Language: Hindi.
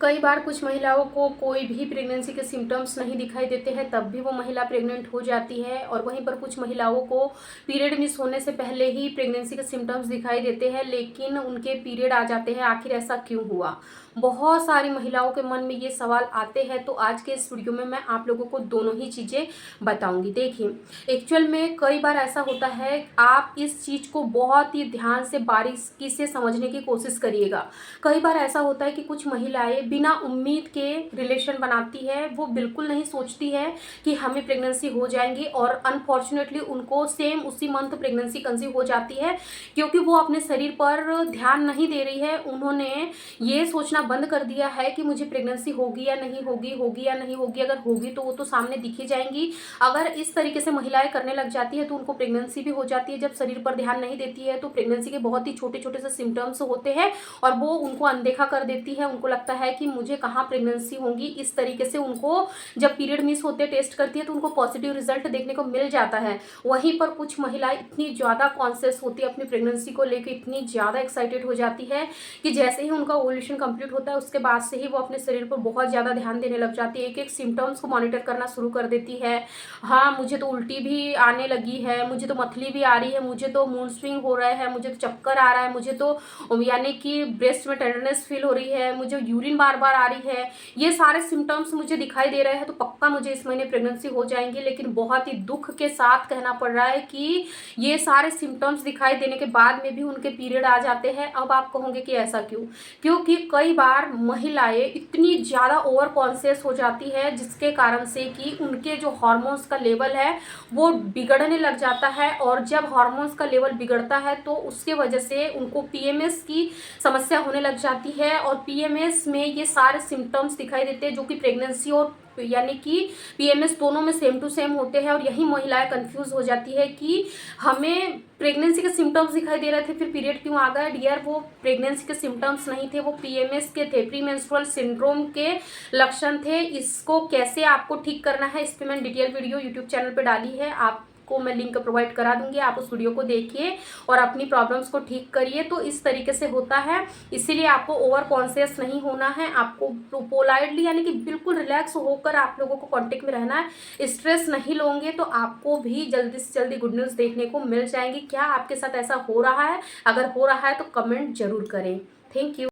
कई बार कुछ महिलाओं को कोई भी प्रेगनेंसी के सिम्टम्स नहीं दिखाई देते हैं, तब भी वो महिला प्रेग्नेंट हो जाती है। और वहीं पर कुछ महिलाओं को पीरियड मिस होने से पहले ही प्रेगनेंसी के सिम्टम्स दिखाई देते हैं, लेकिन उनके पीरियड आ जाते हैं। आखिर ऐसा क्यों हुआ? बहुत सारी महिलाओं के मन में ये सवाल आते हैं, तो आज के इस वीडियो में मैं आप लोगों को दोनों ही चीज़ें बताऊंगी। देखिए, एक्चुअल में कई बार ऐसा होता है, आप इस चीज़ को बहुत ही ध्यान से बारीकी से समझने की कोशिश करिएगा। कई बार ऐसा होता है कि कुछ महिलाएं बिना उम्मीद के रिलेशन बनाती है, वो बिल्कुल नहीं सोचती है कि हमें प्रेगनेंसी हो जाएंगी, और अनफॉर्चुनेटली उनको सेम उसी मंथ प्रेगनेंसी कंसीव हो जाती है, क्योंकि वो अपने शरीर पर ध्यान नहीं दे रही है। उन्होंने ये सोचना बंद कर दिया है कि मुझे प्रेगनेंसी होगी या नहीं होगी, होगी या नहीं होगी। अगर होगी तो वो तो सामने दिख ही जाएंगी। अगर इस तरीके से महिलाएं करने लग जाती है तो उनको प्रेगनेंसी भी हो जाती है। जब शरीर पर ध्यान नहीं देती है तो प्रेगनेंसी के बहुत ही छोटे छोटे से सिम्टम्स होते हैं और वो उनको अनदेखा कर देती है। उनको लगता है कि मुझे कहाँ प्रेगनेंसी होंगी। इस तरीके से उनको जब पीरियड मिस होते टेस्ट करती है तो उनको पॉजिटिव रिजल्ट देखने को मिल जाता है। वहीं पर कुछ महिलाएं इतनी ज़्यादा कॉन्शियस होती है अपनी प्रेगनेंसी को लेकर, इतनी ज़्यादा एक्साइटेड हो जाती है कि जैसे ही उनका ओव्यूलेशन कंप्लीट होता है उसके बाद से ही वो अपने शरीर पर बहुत ज़्यादा ध्यान देने लग जाती है। एक एक सिम्टम्स को मॉनिटर करना शुरू कर देती है। हाँ, मुझे तो उल्टी भी आने लगी है, मुझे तो मतली भी आ रही है, मुझे तो मूड स्विंग हो रहा है, मुझे तो चक्कर आ रहा है, मुझे तो यानी कि ब्रेस्ट में टेंडरनेस फील हो रही है, मुझे यूरिन बार बार आ रही है। ये सारे सिम्टम्स मुझे दिखाई दे रहे हैं तो पक्का मुझे इस महीने प्रेगनेंसी हो जाएंगी। लेकिन बहुत ही दुख के साथ कहना पड़ रहा है कि ये सारे सिम्टम्स दिखाई देने के बाद में भी उनके पीरियड आ जाते हैं। अब आप कहोगे कि ऐसा क्यों? क्योंकि कई बार महिलाएं इतनी ज़्यादा ओवर कॉन्शियस हो जाती है, जिसके कारण से कि उनके जो हार्मोन्स का लेवल है वो बिगड़ने लग जाता है। और जब हार्मोन्स का लेवल बिगड़ता है तो उसके वजह से उनको पीएमएस की समस्या होने लग जाती है। और पीएमएस में ये सारे सिम्टम्स दिखाई देते हैं जो कि प्रेगनेंसी और यानी कि पीएमएस दोनों में सेम टू सेम होते हैं। और यही महिलाएं कंफ्यूज हो जाती है कि हमें प्रेगनेंसी के सिम्टम्स दिखाई दे रहे थे, फिर पीरियड क्यों आ गया? डियर, वो प्रेगनेंसी के सिम्टम्स नहीं थे, वो पीएमएस के थे, प्री मेंस्ट्रुअल सिंड्रोम के लक्षण थे। इसको कैसे आपको ठीक करना है, इस पर मैंने डिटेल वीडियो यूट्यूब चैनल पर डाली है, आपको मैं लिंक प्रोवाइड करा दूंगी। आप उस वीडियो को देखिए और अपनी प्रॉब्लम्स को ठीक करिए। तो इस तरीके से होता है, इसीलिए आपको ओवर कॉन्शियस नहीं होना है। आपको पोलाइटली यानी कि बिल्कुल रिलैक्स होकर आप लोगों को कांटेक्ट में रहना है। स्ट्रेस नहीं लोगे तो आपको भी जल्दी से जल्दी गुड न्यूज़ देखने को मिल जाएंगी। क्या आपके साथ ऐसा हो रहा है? अगर हो रहा है तो कमेंट जरूर करें। Thank you.